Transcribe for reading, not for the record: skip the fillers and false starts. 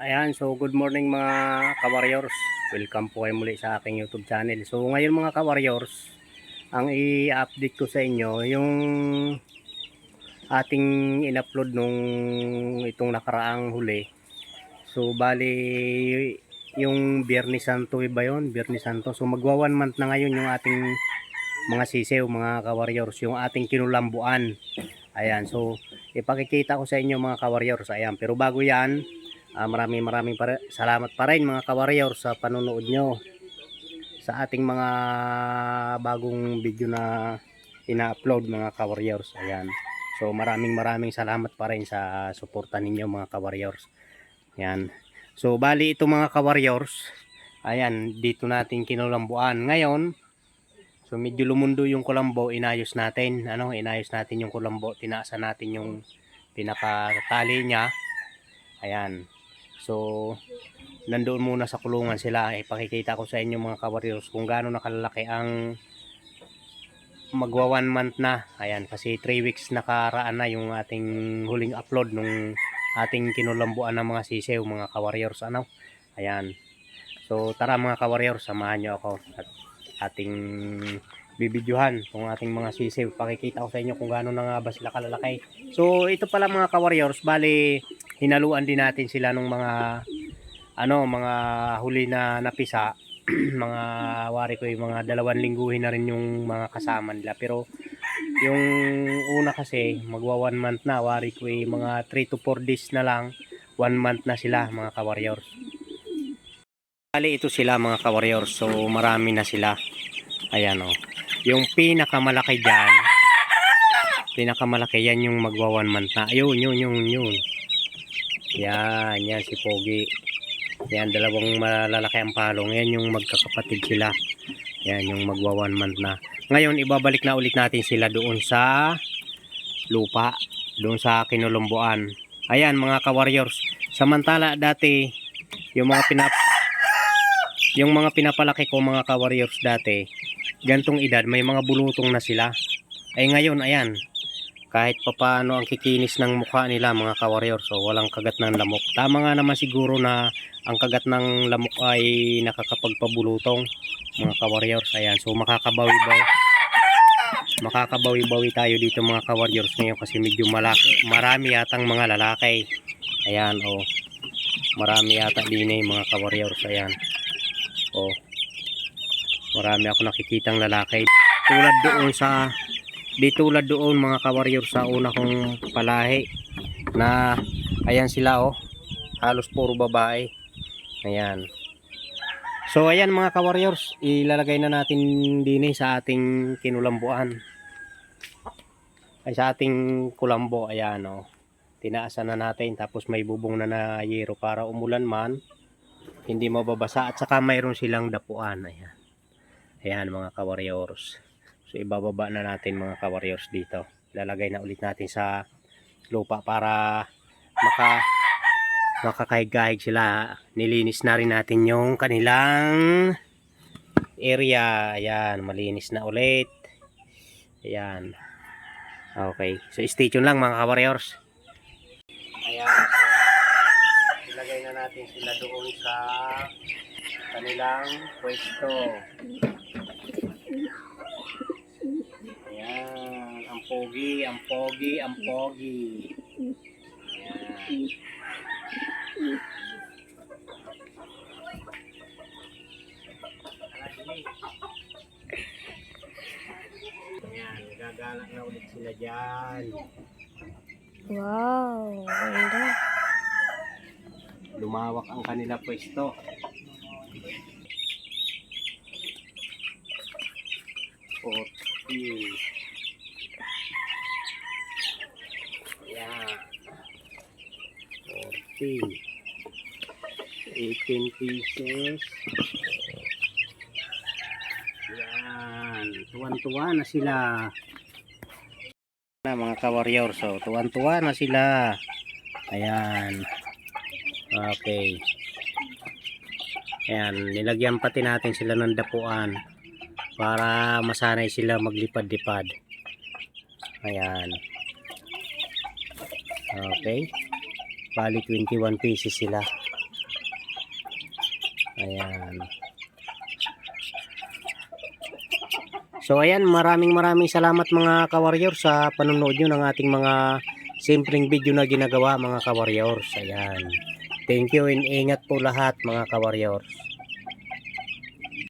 Ayan, so good morning mga ka-warriors. Welcome po kayo muli sa aking YouTube channel. So ngayon mga ka-warriors, ang i-update ko sa inyo yung ating in-upload nung itong nakaraang huli. So bali yung Biyernes Santo ba yun? Biyernes Santo. So magwa 1 month na ngayon yung ating mga sisew mga ka-warriors, yung ating kinulambuan. Ayan, so ipakikita ko sa inyo mga ka-warriors. Ayan, pero bago yan, maraming salamat pa rin mga ka-warriors sa panonood nyo sa ating mga bagong video na ina-upload mga ka-warriors. Ayan. So maraming salamat pa rin sa suporta ninyo mga ka-warriors. Ayan. So bali ito mga ka-warriors. Ayan, dito natin kinulambuan. Ngayon, so medyo lumundo yung kulambo, inayos natin. Inayos natin yung kulambo, tinaasan natin yung pinakatali niya. Ayan. So nandoon muna sa kulungan sila. Ipakikita ko sa inyo mga ka-warriors kung gaano nakalaki ang magwa 1 month na. Ayan, kasi 3 weeks nakaraan na yung ating huling upload nung ating kinulambuan ng mga sisew mga ka-warriors. Ayan. So tara mga ka-warriors, samahan nyo ako at ating bibidyohan kung ating mga sisew. Pakikita ko sa inyo kung gaano na nga ba sila kalalaki. So ito pala mga ka-warriors, bali hinaluan din natin sila nung mga mga huli na napisa. Mga wari ko yung mga 2 lingguhin na rin yung mga kasama nila, pero yung una kasi magwa 1 month na, wari ko yung mga 3 to 4 days na lang 1 month na sila mga ka-warriors. Bali ito sila mga ka-warriors, so marami na sila. Ayan yung pinakamalaki dyan, pinakamalaki yan yung magwa 1 month na. Ayun, yun. Yan si Pogi. Yan, 2 malalaki ang palong. Yan yung magkakapatid sila. Yan yung magwa 1 month na. Ngayon ibabalik na ulit natin sila doon sa lupa, doon sa kinulumbuan. Ayan mga ka-warriors, samantala dati yung mga pinapalaki ko mga ka-warriors dati, gantong edad may mga bulutong na sila. Ay ngayon ayan, kahit papaano ang kikinis ng mukha nila mga ka-warriors, so walang kagat ng lamok. Tama nga naman siguro na ang kagat ng lamok ay nakakapagpabulutong mga ka-warriors. Ayan, so makakabawi-bawi tayo dito mga ka-warriors ngayon kasi medyo marami yatang mga lalaki. Ayan, marami yata din mga ka-warriors. Ayan, marami ako nakikitang lalaki tulad doon mga ka-warriors sa una kong palahi na ayan sila halos puro babae. Ayan, so ayan mga ka-warriors, ilalagay na natin din sa ating kinulambuan, ay sa ating kulambo. Ayan tinaasan na natin, tapos may bubong na yero para umulan man hindi mababasa, at saka mayroon silang dapuan. Ayan mga ka-warriors, so ibababa na natin mga ka-warriors dito. Ilalagay na ulit natin sa lupa para makakahig-hig sila. Nilinis na rin natin yung kanilang area. Ayan, malinis na ulit. Ayan, okay, so stay tuned lang mga ka-warriors. Ayan, so ilagay na natin sila doon sa kanilang pwesto. Ayan, ang pogi. Ayan. Ayan, gagalak na ulit sila dyan. Wow, ganda. Lumawak ang kanila pwesto. Ayan, 18 pieces. Ayan, tuwan-tuwa na sila na mga ka-warriors. So tuwan-tuwa na sila. Ayan, okay. Ayan, nilagyan pati natin sila ng dapuan para masanay sila maglipad-lipad. Ayan, okay, bali 21 pieces sila. Ayan. So ayan, maraming salamat mga ka-warriors sa panonood nyo ng ating mga simpleng video na ginagawa mga ka-warriors. Ayan. Thank you and ingat po lahat mga ka-warriors.